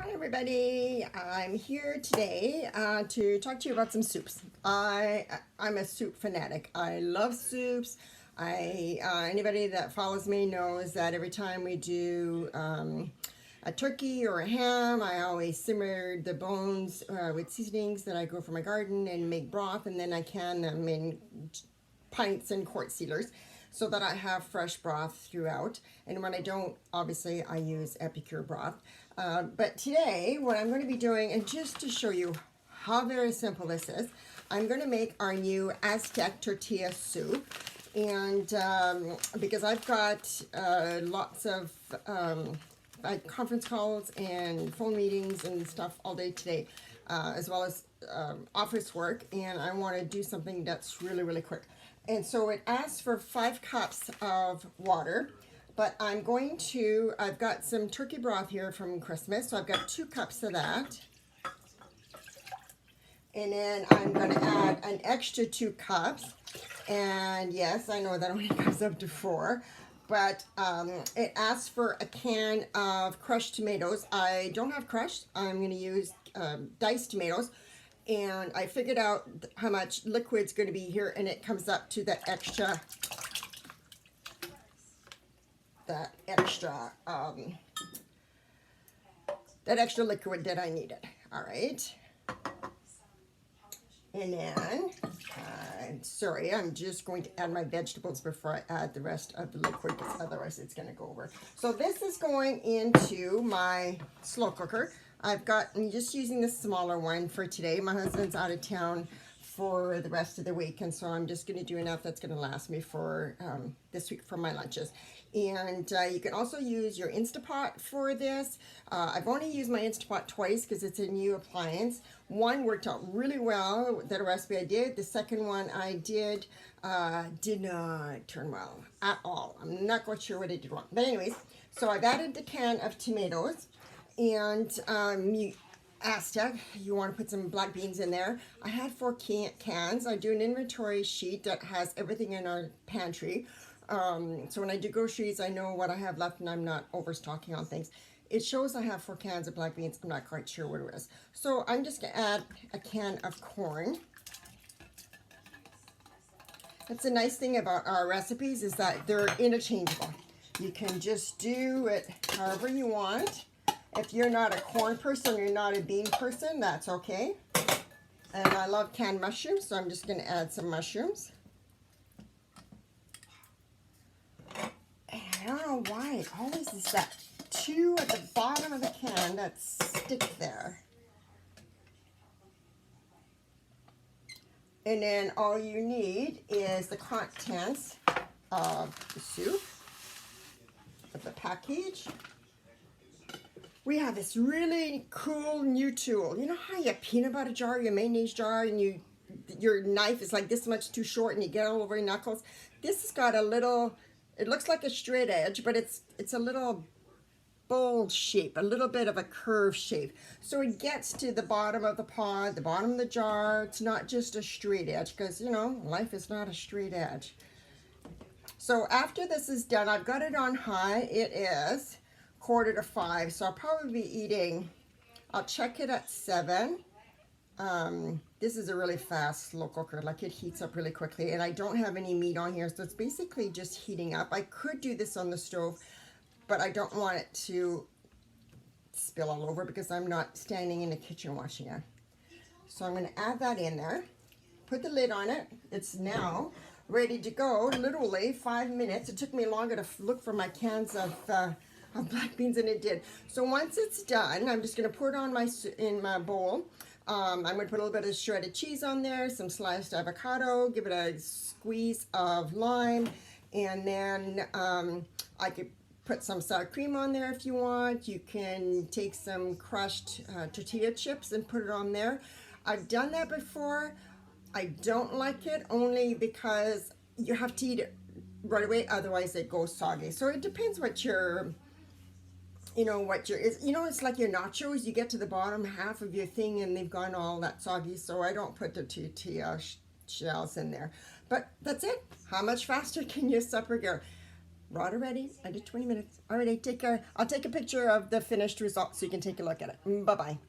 Hi everybody, I'm here today to talk to you about some soups. I'm a soup fanatic. I love soups. Anybody that follows me knows that every time we do a turkey or a ham, I always simmer the bones with seasonings that I grow from my garden and make broth, and then I can them in pints and quart sealers so that I have fresh broth throughout. And when I don't, obviously I use epicure broth. But today, what I'm going to be doing, and just to show you how very simple this is, I'm going to make our new Aztec tortilla soup. And because I've got lots of conference calls and phone meetings and stuff all day today, as well as office work, and I want to do something that's really, really quick. And so it asks for 5 cups of water, but I've got some turkey broth here from Christmas, so I've got 2 cups of that. And then I'm going to add an extra 2 cups. And yes, I know that only comes up to 4, but it asks for a can of crushed tomatoes. I don't have crushed. I'm going to use diced tomatoes. And I figured out how much liquid's going to be here, and it comes up to that extra liquid that I needed. All right. And then, sorry, I'm just going to add my vegetables before I add the rest of the liquid, because otherwise it's going to go over. So this is going into my slow cooker. I'm just using the smaller one for today. My husband's out of town for the rest of the week, and so I'm just going to do enough that's going to last me for this week for my lunches. And you can also use your Instapot for this. I've only used my Instapot twice because it's a new appliance. One worked out really well, that recipe I did. The second one I did not turn well at all. I'm not quite sure what I did wrong. But anyways, so I've added the can of tomatoes. And Aztec, you want to put some black beans in there. I had 4 cans. I do an inventory sheet that has everything in our pantry. So when I do groceries, I know what I have left and I'm not overstocking on things. It shows I have 4 cans of black beans. I'm not quite sure what it is. So I'm just going to add a can of corn. That's the nice thing about our recipes, is that they're interchangeable. You can just do it however you want. If you're not a corn person, you're not a bean person, that's okay. And I love canned mushrooms, so I'm just going to add some mushrooms. And I don't know why it always is that 2 at the bottom of the can that stick there. And then all you need is the contents of the soup, of the package. We have this really cool new tool. You know how you have peanut butter jar, your mayonnaise jar, and your knife is like this much too short and you get all over your knuckles? This has got a little, it looks like a straight edge, but it's a little bold shape, a little bit of a curved shape. So it gets to the bottom of the pot, the bottom of the jar. It's not just a straight edge, because, you know, life is not a straight edge. So after this is done, I've got it on high. It is 4:45, so I'll probably be eating, I'll check it at 7. This is a really fast slow cooker, like it heats up really quickly, and I don't have any meat on here, so it's basically just heating up. I could do this on the stove, but I don't want it to spill all over because I'm not standing in the kitchen washing it. So I'm going to add that in there, put the lid on it. It's now ready to go. Literally 5 minutes. It took me longer to look for my cans of black beans than it did. So once it's done, I'm just going to pour it on in my bowl. I'm going to put a little bit of shredded cheese on there, some sliced avocado, give it a squeeze of lime, and then I could put some sour cream on there if you want. You can take some crushed tortilla chips and put it on there. I've done that before. I don't like it, only because you have to eat it right away, otherwise it goes soggy. So it depends what your it's like your nachos. You get to the bottom half of your thing and they've gone all that soggy, so I don't put the tortilla shells in there. But that's it. How much faster can your supper go? Water ready, under 20 minutes. Alrighty, take care. I'll take a picture of the finished result so you can take a look at it. Bye-bye.